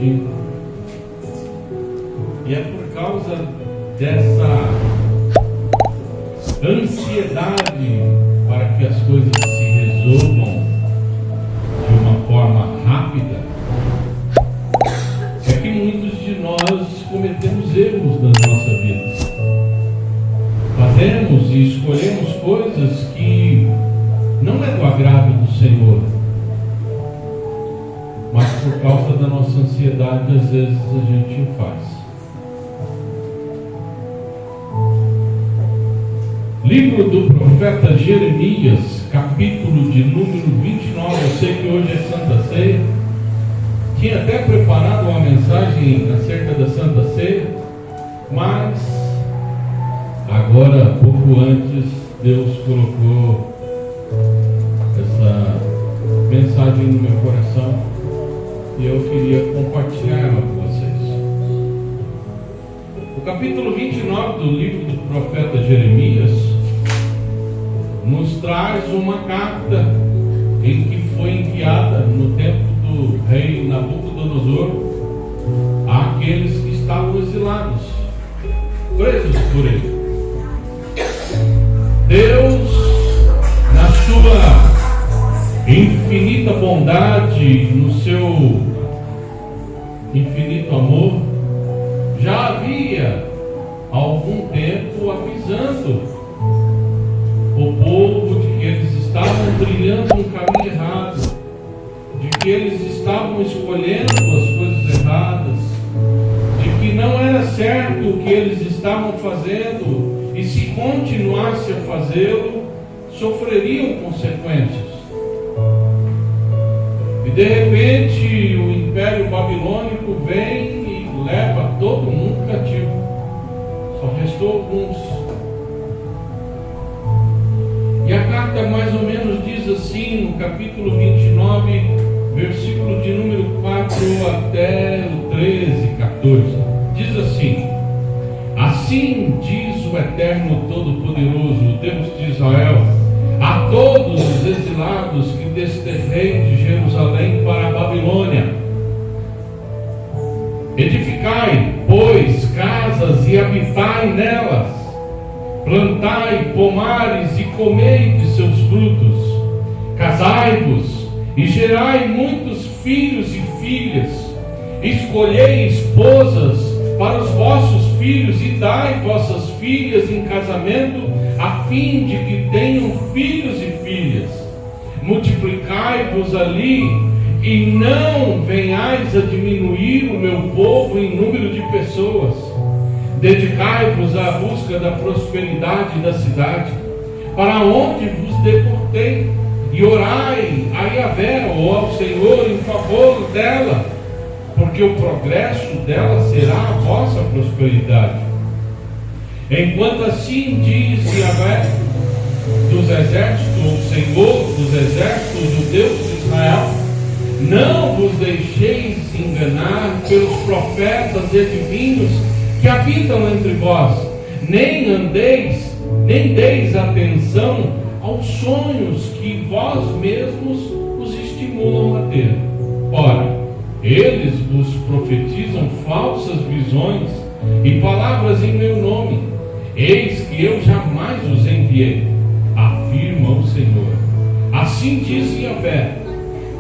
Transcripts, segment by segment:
pedindo. E é por causa dessa ansiedade para que as coisas se resolvam de uma forma rápida, é que muitos de nós cometemos erros na nossa vida. Fazemos e escolhemos coisas que não é do agrado do Senhor, mas por causa da nossa ansiedade, às vezes a gente faz. Livro do profeta Jeremias, capítulo de número 29. Eu sei que hoje é Santa Ceia. Tinha até preparado uma mensagem acerca da Santa Ceia, mas agora, pouco antes, Deus colocou essa mensagem no meu coração e eu queria compartilhar ela com vocês. O capítulo 29 do livro do profeta Jeremias nos traz uma carta em que foi enviada no tempo do rei Nabucodonosor àqueles que estavam exilados, presos por ele. Deus, na sua infinita bondade, no seu infinito amor, já havia algum tempo avisando o povo de que eles estavam trilhando um caminho errado, de que eles estavam escolhendo as coisas erradas, de que não era certo o que eles estavam fazendo, e se continuasse a fazê-lo, sofreriam consequências. E de repente o Império Babilônico vem e leva todo mundo cativo. Só restou alguns. E a carta mais ou menos diz assim, no capítulo 29, versículo de número 4 até o 13, 14. Diz assim: assim diz o Eterno Todo-Poderoso, o Deus de Israel, a todos os exilados que desterrei de Jerusalém para a Babilônia: edificai, pois, casas e habitai nelas, plantai pomares e comei de seus frutos, casai-vos e gerai muitos filhos e filhas, escolhei esposas para os vossos filhos e dai vossas filhas em casamento, a fim de que tenham filhos e filhas. Multiplicai-vos ali e não venhais a diminuir o meu povo em número de pessoas. Dedicai-vos à busca da prosperidade da cidade, para onde vos deportei, e orai a Yahvé, ou ao Senhor, em favor dela, porque o progresso dela será a vossa prosperidade. Enquanto assim diz Yahvé dos exércitos, o Senhor dos exércitos, o Deus de Israel: não vos deixeis enganar pelos profetas e adivinhos que habitam entre vós, nem deis atenção aos sonhos que vós mesmos os estimulam a ter. Ora, eles vos profetizam falsas visões e palavras em meu nome. Eis que eu jamais os enviei, afirma o Senhor. Assim diz Yahvé: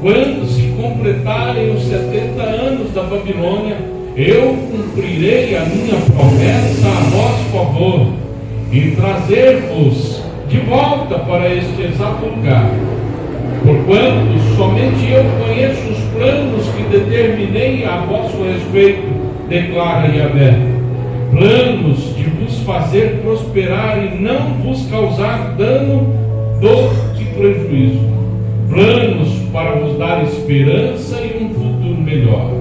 quando se completarem os 70 anos da Babilônia, eu cumprirei a minha promessa a vosso favor, e trazer-vos de volta para este exato lugar. Porquanto somente eu conheço os planos que determinei a vosso respeito, declara Yahvé: planos de vos fazer prosperar e não vos causar dano, dor e prejuízo, planos para vos dar esperança e um futuro melhor.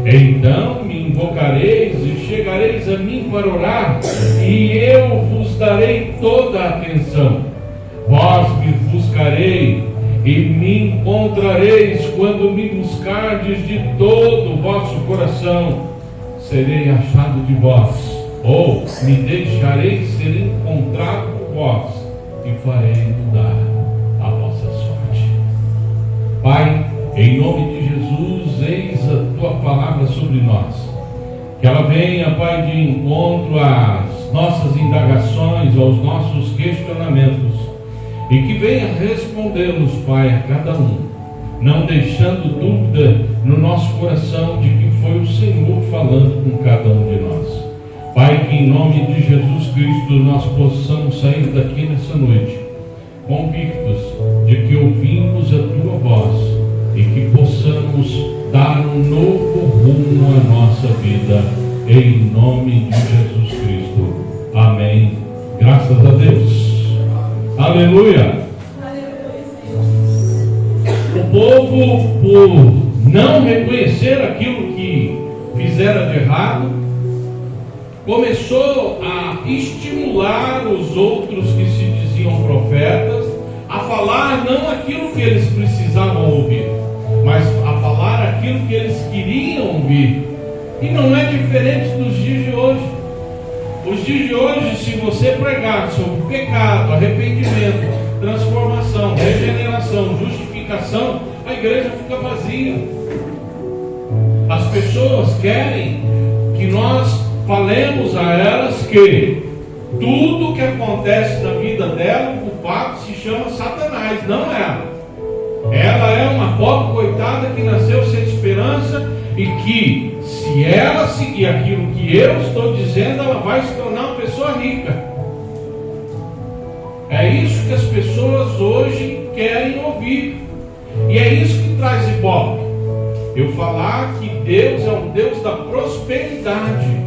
Então me invocareis e chegareis a mim para orar, e eu vos darei toda a atenção. Vós me buscarei e me encontrareis quando me buscardes de todo o vosso coração. Serei achado de vós, ou me deixareis ser encontrado por vós, e farei mudar a vossa sorte. Pai, em nome de Jesus, eis a tua palavra sobre nós. Que ela venha, Pai, de encontro às nossas indagações, aos nossos questionamentos, e que venha responder-nos, Pai, a cada um, não deixando dúvida no nosso coração de que foi o Senhor falando com cada um de nós. Pai, que em nome de Jesus Cristo nós possamos sair daqui nessa noite convictos de que ouvimos a Tua voz e que possamos dar um novo rumo à nossa vida, em nome de Jesus Cristo. Amém. Graças a Deus. Aleluia. O povo, por não reconhecer aquilo que fizera de errado, começou a estimular os outros que se diziam profetas a falar não aquilo que eles precisavam ouvir, mas a falar aquilo que eles queriam ouvir. E não é diferente dos dias de hoje. Os dias de hoje, se você pregar sobre pecado, arrependimento, transformação, regeneração, justificação, a igreja fica vazia. As pessoas querem que nós falemos a elas que tudo que acontece na vida dela, o culpado se chama Satanás, não ela. Ela é uma pobre coitada que nasceu sem esperança e que, se ela seguir aquilo que eu estou dizendo, ela vai se tornar uma pessoa rica. É isso que as pessoas hoje querem ouvir. E é isso que traz ibope. Eu falar que Deus é um Deus da prosperidade,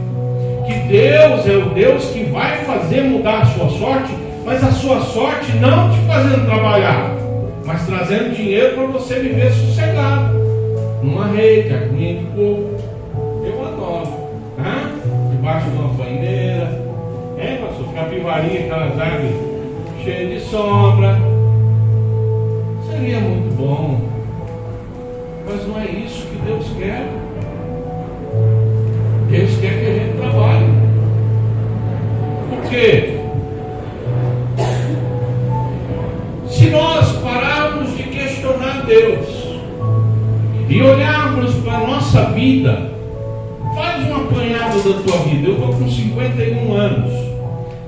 que Deus é o Deus que vai fazer mudar a sua sorte, mas a sua sorte não te fazendo trabalhar, mas trazendo dinheiro para você viver sossegado, numa rede, aguinha de coco. Eu adoro, né? Debaixo de uma banheira, pastor? Capivarinha, aquelas árvores cheias de sombra. Seria muito bom, mas não é isso que Deus quer. Deus quer que a gente trabalhe. Por quê? Se nós pararmos de questionar Deus e olharmos para a nossa vida, faz um apanhado da tua vida. Eu estou com 51 anos.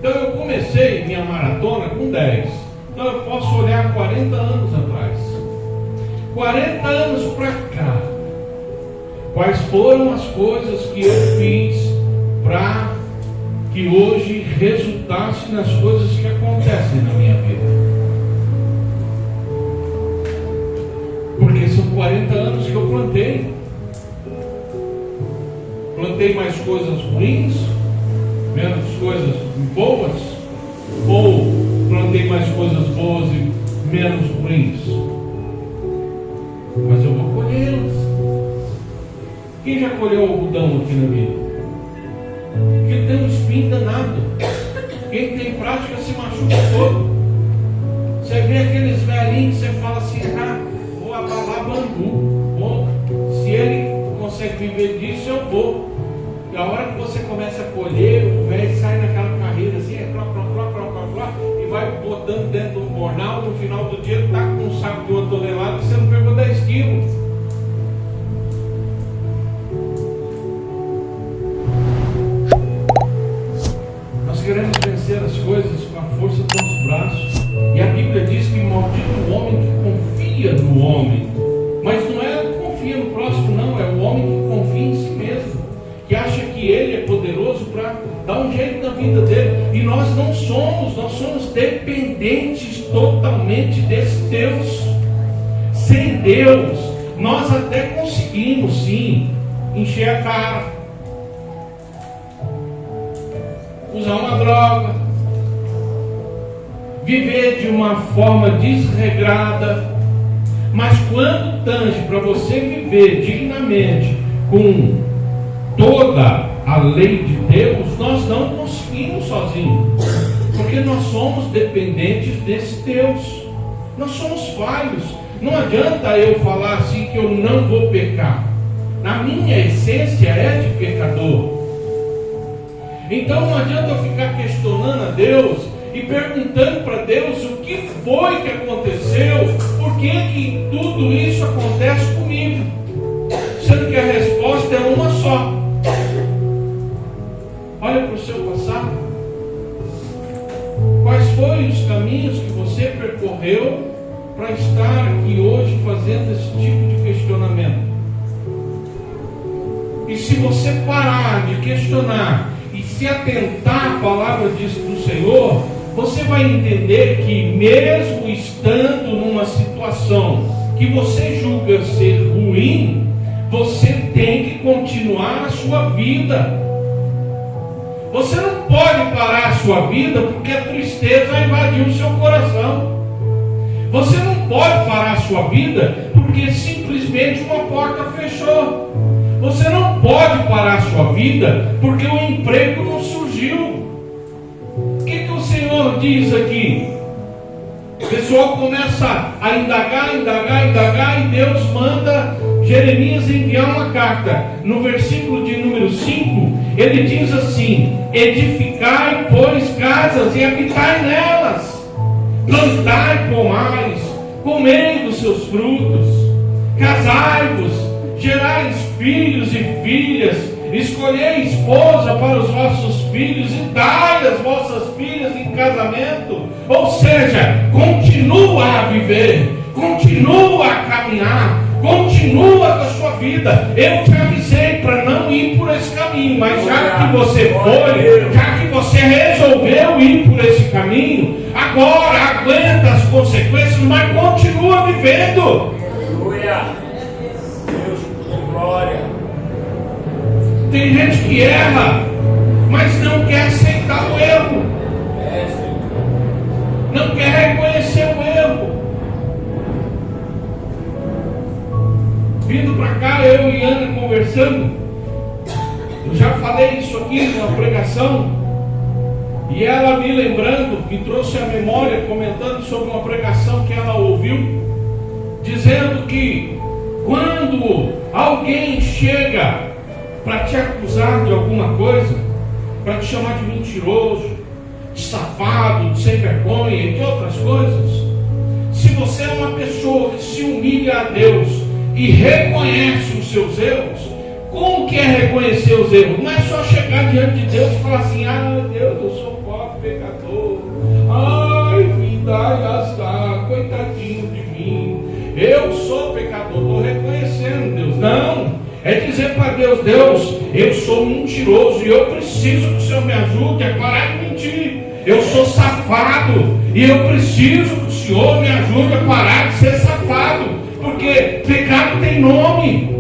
Então eu comecei minha maratona com 10. Então eu posso olhar 40 anos atrás. 40 anos para cá. Quais foram as coisas que eu fiz para que hoje resultasse nas coisas que acontecem na minha vida? Porque são 40 anos que eu plantei. Plantei mais coisas ruins, menos coisas boas, ou plantei mais coisas boas e menos ruins? Mas eu vou colhê-las. Quem já colheu algodão aqui na vida? Porque tem um espinho danado. Quem tem prática se machuca todo. Você vê aqueles velhinhos que você fala assim: vou abalar bambu. Bom, se ele consegue viver disso, eu vou. E a hora que você começa a colher, o velho sai naquela carreira assim, e vai botando dentro do bornal. No final do dia está com um saco de 1 tonelada e você não pegou 10 quilos. Queremos vencer as coisas com a força dos nossos braços. E a Bíblia diz que maldito o homem que confia no homem. Mas não é confia no próximo, não. É o homem que confia em si mesmo, que acha que ele é poderoso para dar um jeito na vida dele. E nós não somos. Nós somos dependentes totalmente desse Deus. Sem Deus nós até conseguimos sim encher a cara, usar uma droga, viver de uma forma desregrada, mas quando tange para você viver dignamente com toda a lei de Deus, nós não conseguimos sozinhos, porque nós somos dependentes desse Deus. Nós somos falhos. Não adianta eu falar assim que eu não vou pecar. Na minha essência é de pecador. Então não adianta eu ficar questionando a Deus e perguntando para Deus o que foi que aconteceu, por que tudo isso acontece comigo, sendo que a resposta só. Olha para o seu passado. Quais foram os caminhos que você percorreu para estar aqui hoje fazendo esse tipo de questionamento? E se você parar de questionar e se atentar à palavra do Senhor, você vai entender que mesmo estando numa situação que você julga ser ruim, você tem que continuar a sua vida. Você não pode parar a sua vida porque a tristeza invadiu o seu coração. Você não pode parar a sua vida porque simplesmente uma porta fechou. Você não pode parar a sua vida porque o emprego não surgiu. O que o Senhor diz aqui? O pessoal começa a indagar, e Deus manda Jeremias enviar uma carta. No versículo de número 5, ele diz assim: edificai, pois, casas e habitai nelas, plantai pomares, comei dos seus frutos, casai-vos, gerais filhos e filhas, escolhei esposa para os vossos filhos e dai as vossas filhas em casamento. Ou seja, continua a viver, continua a caminhar, continua com a sua vida. Eu te avisei para não ir por esse caminho, mas já que você foi, já que você resolveu ir por esse caminho, agora aguenta as consequências, mas continua vivendo. Aleluia. Deus, glória. Tem gente que erra, mas não quer aceitar o erro, não quer reconhecer o erro. Vindo para cá, eu e Ana conversando, eu já falei isso aqui numa pregação, e ela me lembrando, me trouxe à memória, comentando sobre uma pregação que ela ouviu, dizendo que quando alguém chega para te acusar de alguma coisa, para te chamar de mentiroso, de safado, de sem vergonha, entre outras coisas, se você é uma pessoa que se humilha a Deus e reconhece os seus erros, como que é reconhecer os erros? Não é só chegar diante de Deus e falar assim: ah, Deus, eu sou pobre, pecador, ai, vida, ai, coitadinho de mim, eu sou pecador, estou reconhecendo, Deus. Não, é dizer para Deus: Deus, eu sou mentiroso e eu preciso que o Senhor me ajude a parar de mentir. Eu sou safado e eu preciso que o Senhor me ajude a parar de ser safado, porque pecado tem nome.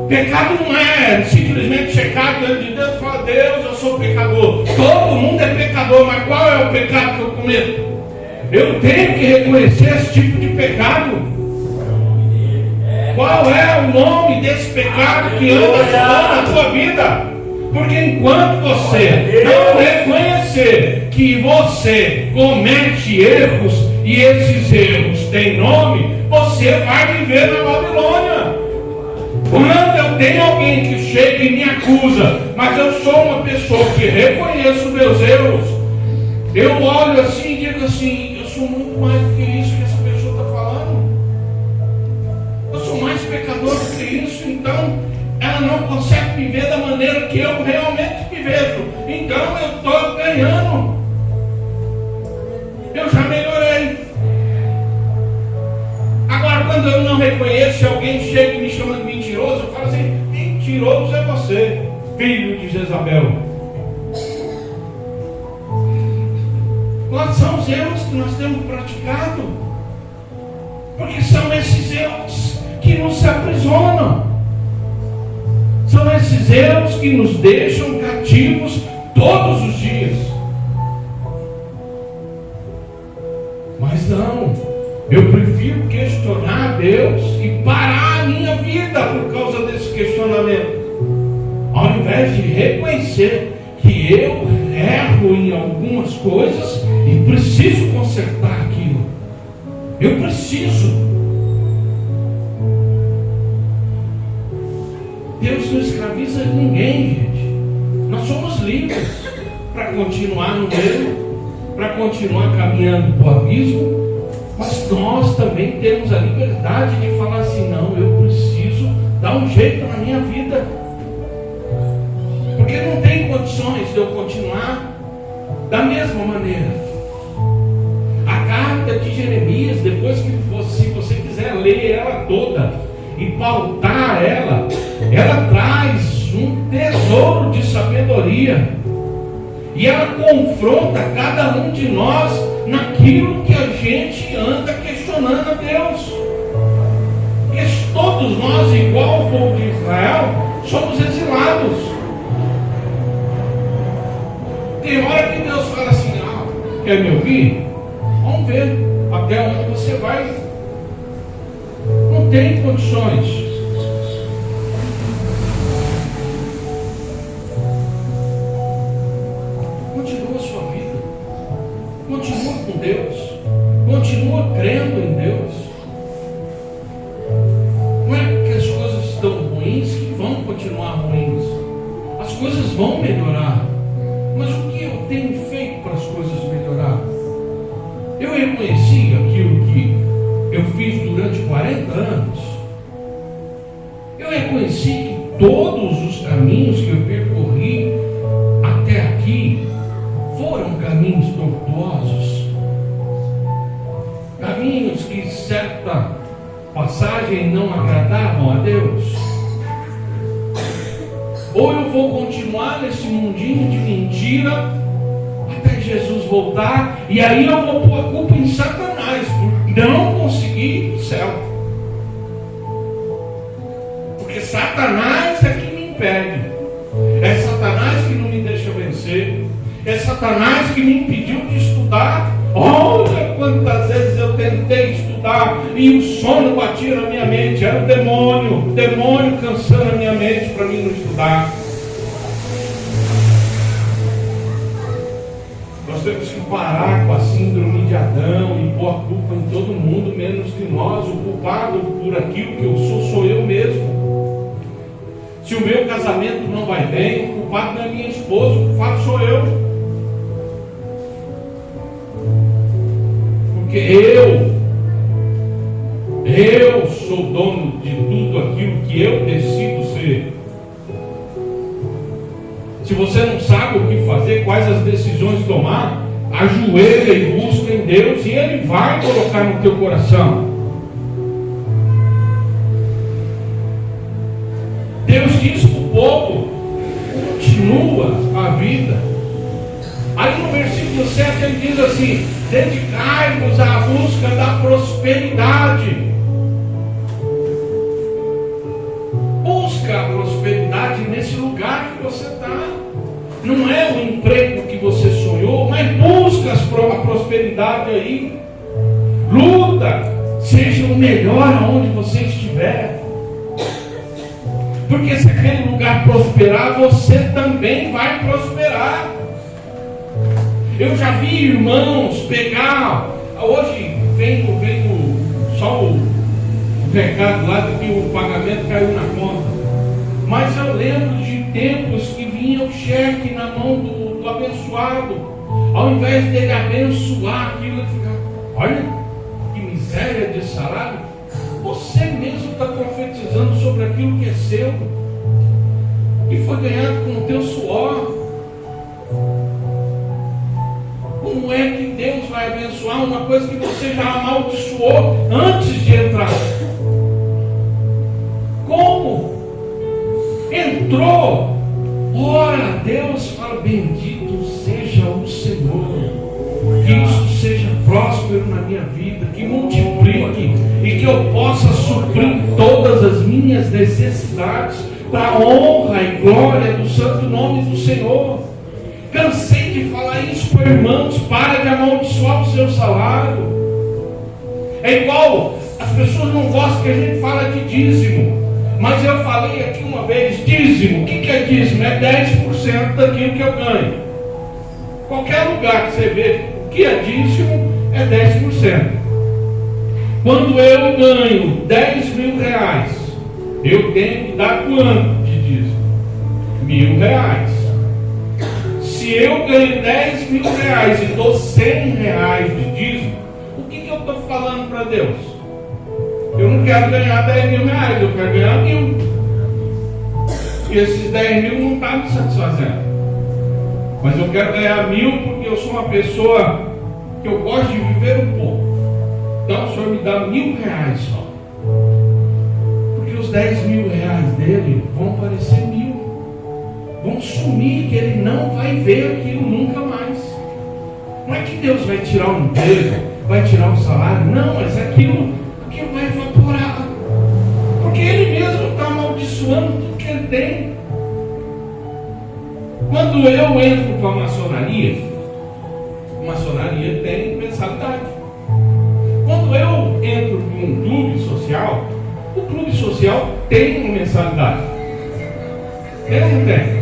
Pecado não é simplesmente chegar diante de Deus e falar: Deus, eu sou pecador. Todo mundo é pecador, mas qual é o pecado que eu cometo? Eu tenho que reconhecer esse tipo de pecado. Qual é o nome desse pecado que anda assolando a tua vida? Porque enquanto você não reconhecer que você comete erros e esses erros têm nome, você vai viver na Babilônia. Quando eu tenho alguém que chega e me acusa, mas eu sou uma pessoa que reconheço meus erros, eu olho assim e digo assim: eu sou muito mais do que isso que essa pessoa está falando. Eu sou mais pecador do que isso, então ela não consegue viver da maneira que eu realmente me vejo. Então eu estou ganhando. Eu já melhorei. Agora, quando eu não reconheço, alguém chega e me chama de mentiroso, eu falo assim: mentiroso é você, filho de Jezabel. Quais são os erros que nós temos praticado? Porque são esses erros que nos aprisionam. São esses erros que nos deixam cativos todos os dias. Mas não, eu prefiro questionar a Deus e parar a minha vida por causa desse questionamento, ao invés de reconhecer que eu erro em algumas coisas e preciso consertar aquilo. Eu preciso. Deus não escraviza ninguém, gente. Nós somos livres para continuar no erro, para continuar caminhando para o abismo, mas nós também temos a liberdade de falar assim: não, eu preciso dar um jeito na minha vida. Porque não tem condições de eu continuar da mesma maneira. A carta de Jeremias, depois que se você quiser ler ela toda e pautar ela traz um tesouro de sabedoria. E ela confronta cada um de nós naquilo que a gente anda questionando a Deus. Porque todos nós, igual o povo de Israel, somos exilados. Tem hora que Deus fala assim: quer me ouvir? Vamos ver até onde você vai. Não tem condições. Continua a sua vida. Continua com Deus. Continua crendo em Deus. Não é porque as coisas estão ruins que vão continuar ruins. As coisas vão melhorar. Mas o que eu tenho feito para as coisas melhorar? Eu reconheci aquilo que eu fiz durante 40 anos. Eu reconheci que todos os caminhos que eu percorri até aqui foram caminhos tortuosos. Caminhos que certa passagem não agradavam a Deus. Ou eu vou continuar nesse mundinho de mentira até Jesus voltar, e aí eu vou pôr a culpa em Satanás por não conseguir ir para o céu. Porque Satanás é que me impede. É Satanás que não me deixa vencer. É Satanás que me impediu de estudar. Olha quantas vezes eu tentei estudar e o sono batia na minha mente. Era o demônio cansando a minha mente para mim não estudar. Nós temos que parar com a síndrome de Adão e pôr a culpa em todo mundo, menos de nós. O culpado por aquilo que eu sou eu mesmo. Se o meu casamento não vai bem, o culpado não é minha esposa, o culpado sou eu. Porque eu sou dono de tudo aquilo que eu decido ser. Se você não sabe o que fazer, quais as decisões tomar, ajoelha e busca em Deus, e Ele vai colocar no teu coração. Deus diz para o povo: continua a vida. Aí no versículo 7 ele diz assim: dedicai-vos à busca da prosperidade. Busca a prosperidade nesse lugar que você está. Não é o emprego que você sonhou, mas busca a prosperidade aí. Luta, seja o melhor aonde você estiver. Porque se aquele lugar prosperar, você também vai prosperar. Eu já vi irmãos pegar. Hoje vem só o recado lá de que o pagamento caiu na conta. Mas eu lembro de tempos que vinha o cheque na mão do abençoado. Ao invés dele abençoar aquilo, ele ficava: olha que miséria de salário. Você mesmo está profetizando sobre aquilo que é seu, que foi ganhado com o teu suor. Como é que Deus vai abençoar uma coisa que você já amaldiçoou antes de entrar? Como? Entrou, ora a Deus, fala: bendito seja o Senhor, que isso seja próspero na minha vida, que multiplique e que eu possa suprir todas as minhas necessidades para a honra e glória do santo nome do Senhor. Cansei de falar isso para irmãos: para de amaldiçoar o seu salário. É igual, as pessoas não gostam que a gente fala de dízimo, mas eu falei aqui uma vez: dízimo, o que é dízimo? É 10% daquilo que eu ganho. Qualquer lugar que você vê o que é dízimo, é 10%. Quando eu ganho 10 mil reais, eu tenho que dar quanto de dízimo? 1.000 reais. Se eu ganho 10 mil reais e dou 100 reais de dízimo, o que eu estou falando para Deus? Eu não quero ganhar 10 mil reais, eu quero ganhar 1.000. que esses 10 mil não estão me satisfazendo. Mas eu quero ganhar 1.000 porque eu sou uma pessoa que eu gosto de viver um pouco. Então o Senhor me dá R$1.000 só. Porque os 10 mil reais dele vão parecer 1.000. Vão sumir, que ele não vai ver aquilo nunca mais. Não é que Deus vai tirar o emprego, vai tirar o salário. Não, mas é aquilo que vai evaporar. Porque ele mesmo está amaldiçoando tudo que ele tem. Quando eu entro para a maçonaria tem mensalidade. Quando eu entro em um clube social, o clube social tem uma mensalidade. Tem ou não tem?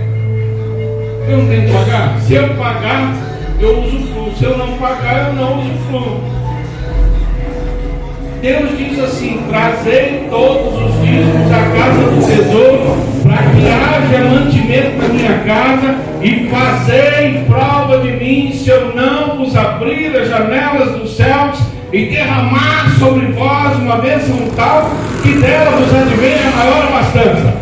Eu não tenho que pagar? Se eu pagar, eu usufruo. Se eu não pagar, eu não usufruo. Deus diz assim: trazei todos os dízimos à casa do tesouro, para que haja mantimento na minha casa, e fazei prova de mim, se eu não vos abrir as janelas dos céus e derramar sobre vós uma bênção tal, que dela vos advenha a maior abastança.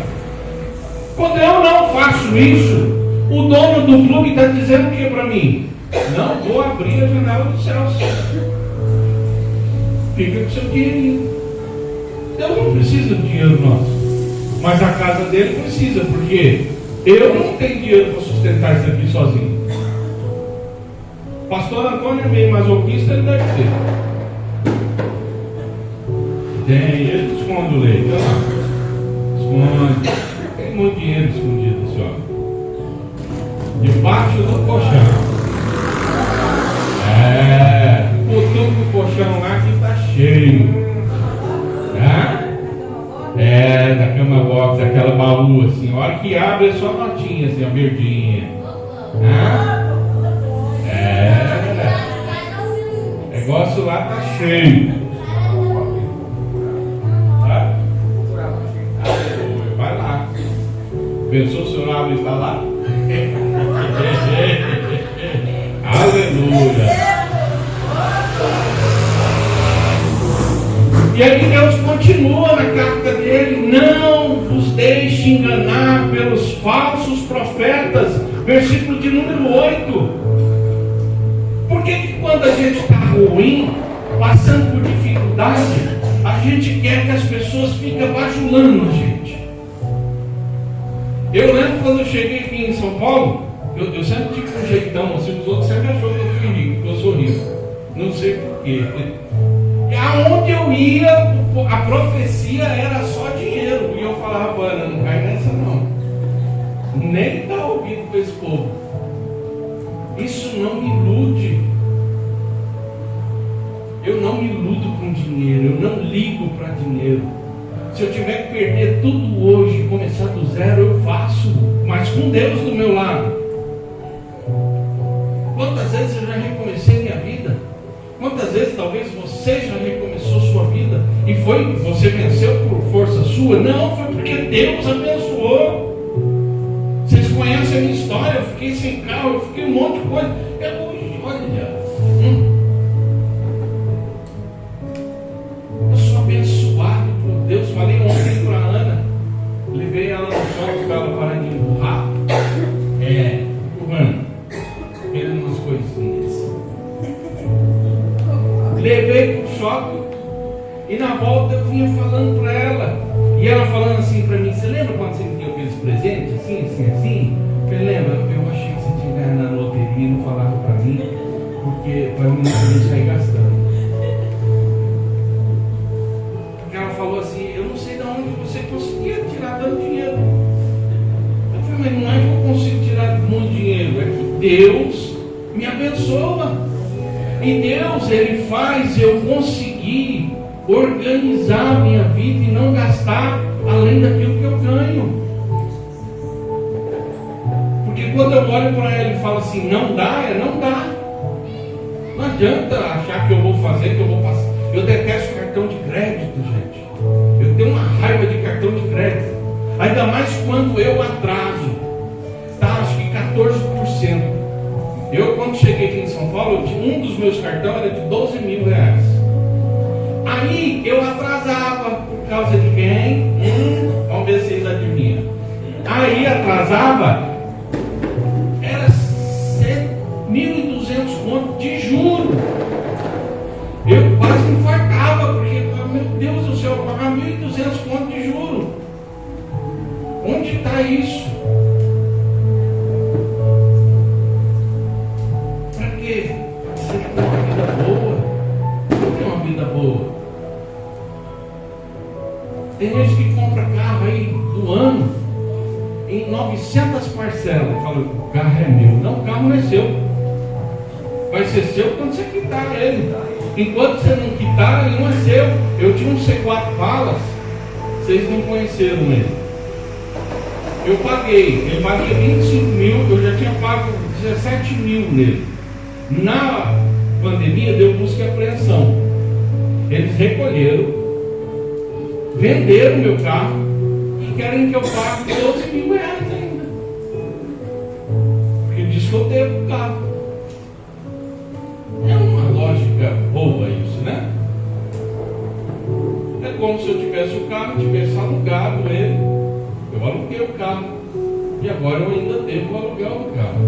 Quando eu não faço isso, o dono do clube está dizendo o que para mim? Não vou abrir a janela dos céus. Fica com seu dinheirinho. Deus não precisa do dinheiro nosso, mas a casa dele precisa, porque eu não tenho dinheiro para sustentar isso aqui sozinho. Pastor Antônio é meio masoquista, ele deve ter. Tem, ele esconde o leite, olha lá. Esconde. Tem muito dinheiro escondido, esse homem. Debaixo do colchão. Botou o colchão lá que está cheio. Tá? Da cama box, daquela baú assim. A hora que abre é só notinha assim, a verdinha. O negócio lá está cheio. Tá? Vai lá. Pensou se o Senhor está lá? Aleluia. E aí Deus continua na carta dele: não vos deixe enganar pelos falsos profetas. Versículo de número 8. Por que quando a gente está ruim, passando por dificuldade, a gente quer que as pessoas fiquem bajulando a gente? Eu lembro quando eu cheguei aqui em São Paulo, eu sempre tive um jeitão assim, os outros sempre achou que eu fui rico, que eu sou rico. Não sei porquê. E aonde eu ia, a profecia era só dinheiro. E eu falava: Ana, não cai nessa não. Nem dá ouvido para esse povo. Isso não me ilude. Eu não me iludo com dinheiro. Eu não ligo para dinheiro. Se eu tiver que perder tudo hoje e começar do zero, eu faço. Mas com Deus do meu lado. Quantas vezes eu já recomecei minha vida? Quantas vezes talvez você já recomeçou sua vida e você venceu por força sua? Não, foi porque Deus abençoou. Vocês conhecem a minha história. Eu fiquei sem carro, eu fiquei um monte de coisa. Eu sou abençoado por Deus. Falei ontem para a Ana, levei ela no shopping para ela parar de empurrar. Mano, querendo umas coisinhas. Levei para o shopping e na volta eu vinha falando para ela. E ela falando assim para mim: você lembra quando você me deu aqueles presentes? Assim? Eu falei: lembra? Eu achei que você tinha ganhado na loteria e não falava para mim, porque para mim não sair gastando. Porque ela falou assim: eu não sei de onde você conseguia tirar tanto dinheiro. Eu falei: mas não é que eu consigo tirar muito dinheiro, é que Deus me abençoa. E Deus, Ele faz eu conseguir organizar a minha vida e não gastar além daquilo que eu ganho. Porque quando eu olho para ela e falo assim: não dá, não dá. Não adianta achar que eu vou fazer, que eu vou passar. Eu detesto cartão de crédito, gente. Eu tenho uma raiva de cartão de crédito. Ainda mais quando eu atraso. Tá, acho que 14%. Eu, quando cheguei aqui em São Paulo, um dos meus cartões era de 12 mil reais. Aí eu atrasava por causa de quem? Vamos ver se vocês adivinham. Aí atrasava, era 1.200 contos de juro. Eu quase me infartava, porque, meu Deus do céu, eu pagava 1.200 contos de juro. Onde está isso? Para quê? Você tem uma vida boa? Não tem uma vida boa. Tem gente que compra carro aí do ano em 900 parcelas. Fala, o carro é meu. Não, o carro não é seu. Vai ser seu quando você quitar ele. Enquanto você não quitar, ele não é seu. Eu tinha um C4 Balas, vocês não conheceram ele. Eu paguei, ele valia 25 mil, eu já tinha pago 17 mil nele. Na pandemia deu busca e apreensão. Eles recolheram, venderam meu carro e querem que eu pague 12 mil reais ainda. Porque diz que eu devo o carro. É uma lógica boa isso, né? É como se eu tivesse o carro, tivesse alugado ele. Eu aluguei o carro e agora eu ainda devo o aluguel do carro.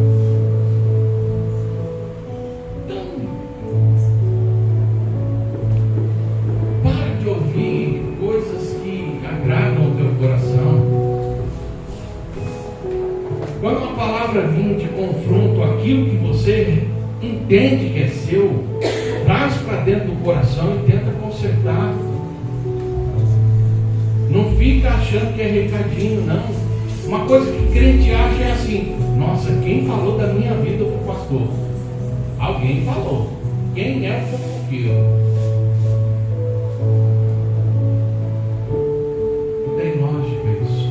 Então, para de ouvir coisas que agradam o teu coração. Quando uma palavra vir de confronto àquilo que você entende que é seu, traz para dentro do coração e tenta consertar. Não fica achando que é recadinho, não. Uma coisa que crente acha é assim: nossa, quem falou da minha vida para o pastor? Alguém falou. Quem é o fofoqueiro? Não tem lógica isso.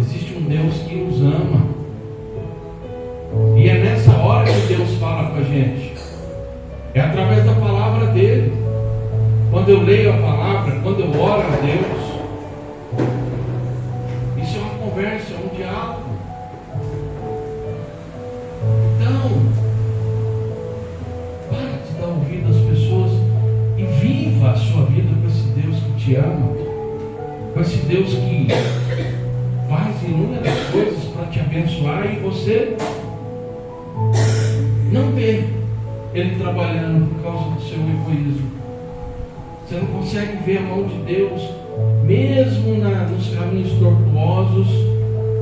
Existe um Deus que nos ama. E é nessa hora que Deus fala com a gente. É através da palavra dele. Quando eu leio a palavra, quando eu oro a Deus, isso é uma conversa, é um diálogo. Então, para de dar ouvido às pessoas e viva a sua vida com esse Deus que te ama, com esse Deus que faz inúmeras coisas para te abençoar e você não vê Ele trabalhando por causa do seu egoísmo. Você não consegue ver a mão de Deus, mesmo nos caminhos tortuosos,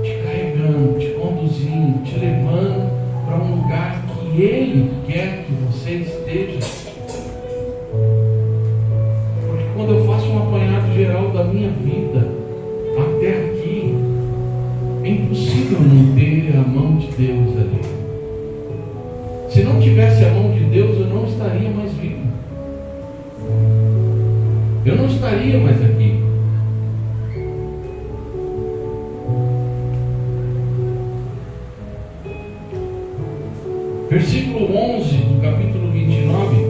te carregando, te conduzindo, te levando para um lugar que Ele quer que você esteja. Porque quando eu faço um apanhado geral da minha vida, até aqui, é impossível não ter a mão de Deus ali. Se não tivesse a mão de Deus, eu não estaria mais vivo. Eu não estaria mais aqui. Versículo 11 do capítulo 29,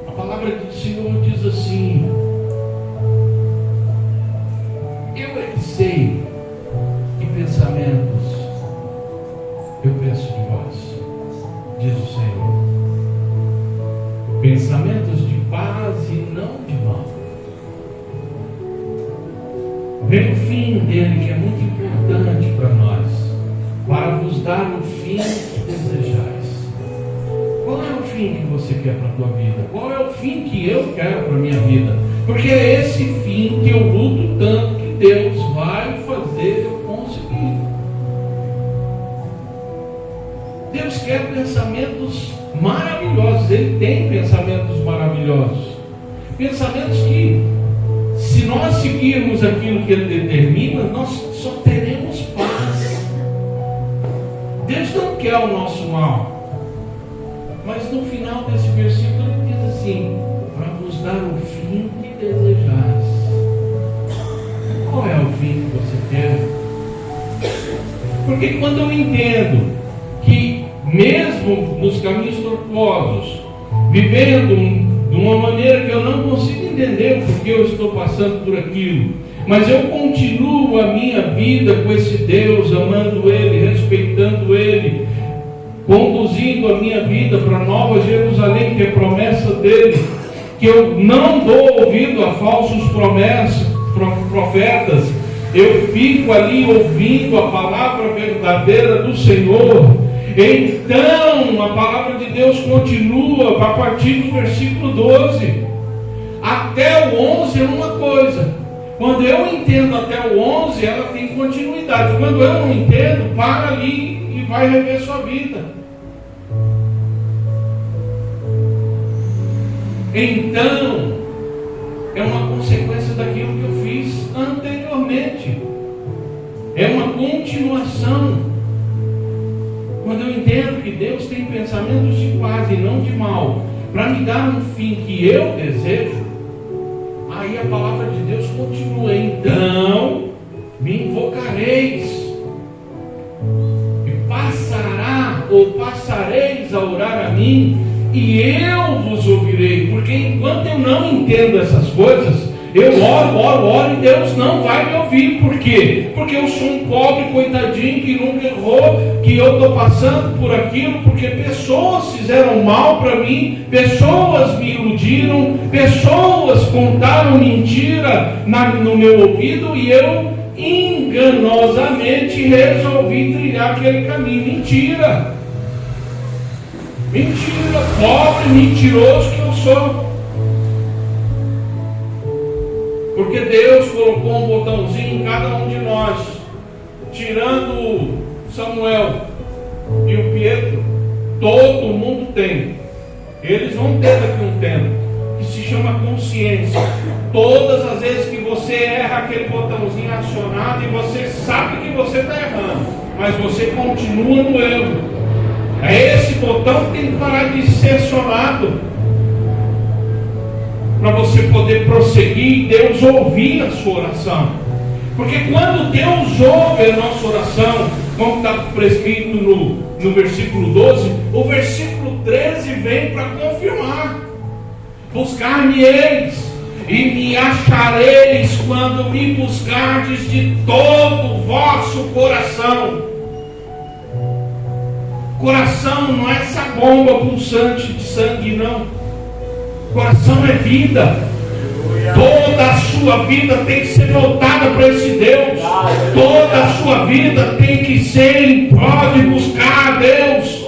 a palavra do Senhor diz assim: eu é que sei que pensamentos eu penso de vós, diz o Senhor. Pensamentos de paz e não de mal. Vem o fim dele, que é muito importante para nós, para vos dar o fim que desejais. Qual é o fim que você quer para a tua vida? Qual é o fim que eu quero para a minha vida? Porque é esse fim que eu luto tanto, que Deus vai fazer eu conseguir. Deus quer pensamentos maravilhosos. Ele tem pensamentos maravilhosos. Pensamentos que, se nós seguirmos aquilo que Ele determina, nós só teremos paz. Deus não quer o nosso mal. Mas no final desse versículo ele diz assim: para vos dar o fim que desejais. Qual é o fim que você quer? Porque quando eu entendo que mesmo nos caminhos tortuosos, vivendo de uma maneira que eu não consigo entender porque eu estou passando por aquilo, mas eu continuo a minha vida com esse Deus, amando Ele, respeitando Ele, conduzindo a minha vida para a Nova Jerusalém, que é promessa dele, que eu não dou ouvido a falsos profetas, eu fico ali ouvindo a palavra verdadeira do Senhor, então a palavra de Deus continua a partir do versículo 12. Até o 11 é uma coisa. Quando eu entendo até o 11, ela tem continuidade. Quando eu não entendo, para ali e vai rever sua vida. Então, é uma consequência daquilo que eu fiz anteriormente. É uma continuação. Quando eu entendo que Deus tem pensamentos de paz e não de mal, para me dar um fim que eu desejo, aí a palavra de Deus continua. Então me invocareis, e passareis a orar a mim, e eu vos ouvirei. Porque enquanto eu não entendo essas coisas, eu oro, e Deus não vai me ouvir. Por quê? Porque eu sou um pobre coitadinho que nunca errou, que eu estou passando por aquilo, porque pessoas fizeram mal para mim, pessoas me iludiram, pessoas contaram mentira no meu ouvido, e eu enganosamente resolvi trilhar aquele caminho. Mentira, pobre, mentiroso que eu sou. Porque Deus colocou um botãozinho em cada um de nós, tirando Samuel e o Pietro, todo mundo tem. Eles vão ter daqui um tempo, que se chama consciência. Todas as vezes que você erra, aquele botãozinho acionado, e você sabe que você está errando, mas você continua no erro. É esse botão que tem que parar de ser acionado, para você poder prosseguir e Deus ouvir a sua oração. Porque quando Deus ouve a nossa oração, como está prescrito no versículo 12, o versículo 13 vem para confirmar: buscar-me-eis e me achareis quando me buscardes de todo o vosso coração. Coração não é essa bomba pulsante de sangue, não. Coração é vida. Toda a sua vida tem que ser voltada para esse Deus. Toda a sua vida tem que ser em prol de buscar a Deus,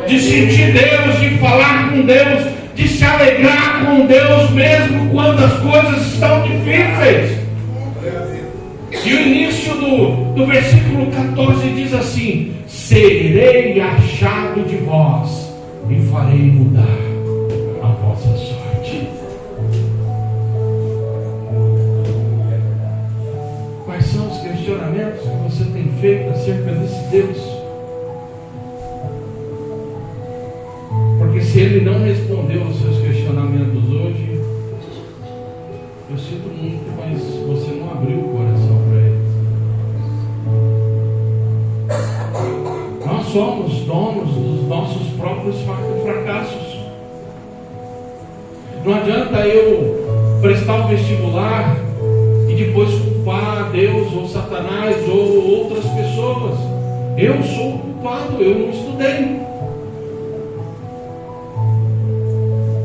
de sentir Deus, de falar com Deus, de se alegrar com Deus, mesmo quando as coisas estão difíceis. E o início do versículo 14 diz assim: serei achado de vós e farei mudar a vossa sorte. Quais são os questionamentos que você tem feito acerca desse Deus? Porque se Ele não respondeu aos seus questionamentos hoje, eu sinto muito, mas você não abriu o coração para Ele. Nós somos donos dos nossos próprios fracassos. Não adianta eu prestar o vestibular e depois culpar Deus ou Satanás ou outras pessoas. Eu sou o culpado, eu não estudei.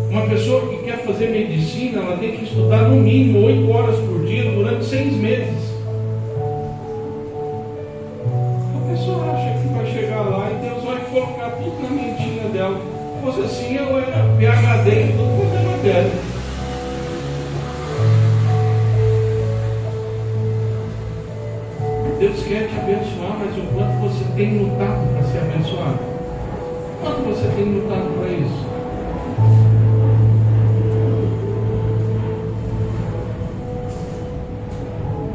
Uma pessoa que quer fazer medicina, ela tem que estudar no mínimo 8 horas por dia durante 6 meses. A pessoa acha que vai chegar lá e Deus vai colocar tudo na mentinha dela. Se fosse assim, eu era PhD em tudo quanto é matéria. Deus quer te abençoar, mas o quanto você tem lutado para ser abençoado? O quanto você tem lutado para isso?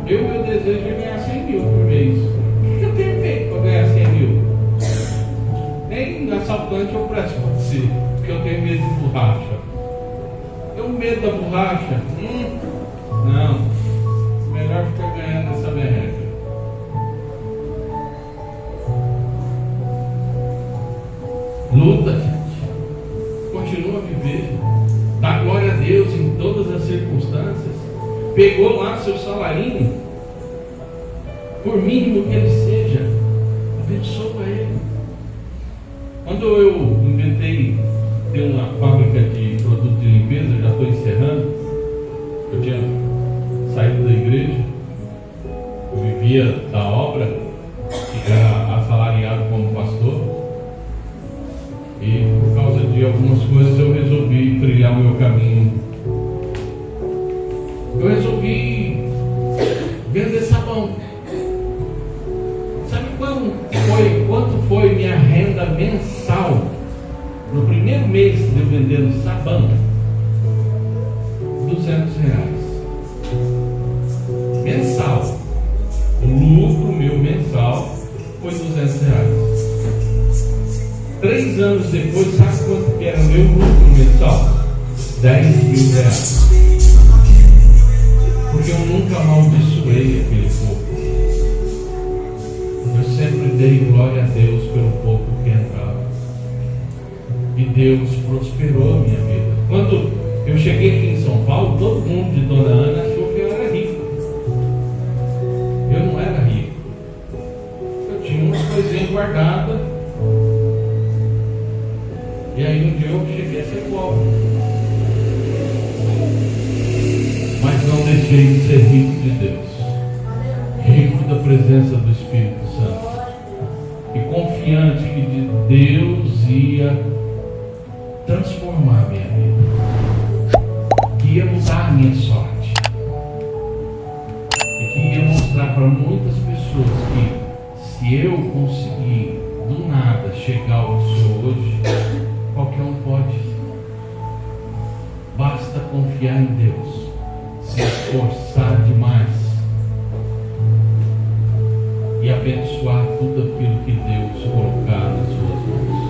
Meu desejo é ganhar 100 mil por mês. O que eu tenho feito para ganhar 100 mil? Nem assaltante eu presto para ser, porque eu tenho medo de borracha. Eu medo da borracha? Não. Melhor ficar ganhando essa merreca. Luta, gente. Continua a viver. Dá glória a Deus em todas as circunstâncias. Pegou lá seu salarinho, por mínimo que ele seja, abençoa ele. Quando eu inventei ter uma fábrica de produto de limpeza, já estou encerrando, eu tinha saído da igreja, eu vivia da obra, que era assalariado como pastor. E por causa de algumas coisas eu resolvi trilhar o meu caminho. Eu resolvi vender sabão. Sabe quanto foi minha renda mensal no primeiro mês de eu vendendo sabão? R$200 mensal. O lucro meu mensal foi R$200. 3 anos depois, sabe quanto que era o meu lucro mensal? R$10.000. Porque eu nunca amaldiçoei aquele povo. Eu sempre dei glória a Deus pelo pouco que entrava. E Deus prosperou a minha vida. Quando eu cheguei aqui em São Paulo, todo mundo de Dona Ana achou que eu era rico. Eu não era rico. Eu tinha umas coisinhas guardadas. E aí um dia eu cheguei a ser pobre. Mas não deixei de ser rico de Deus. Rico da presença do Espírito Santo. E confiante que Deus ia transformar a minha vida. Que ia mudar a minha sorte. E que ia mostrar para muitas pessoas que se eu conseguir do nada chegar ao que sou hoje, qualquer um pode. Basta confiar em Deus, se esforçar demais e abençoar tudo aquilo que Deus colocar nas suas mãos.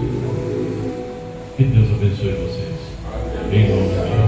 Que Deus abençoe vocês. Em nome de Jesus.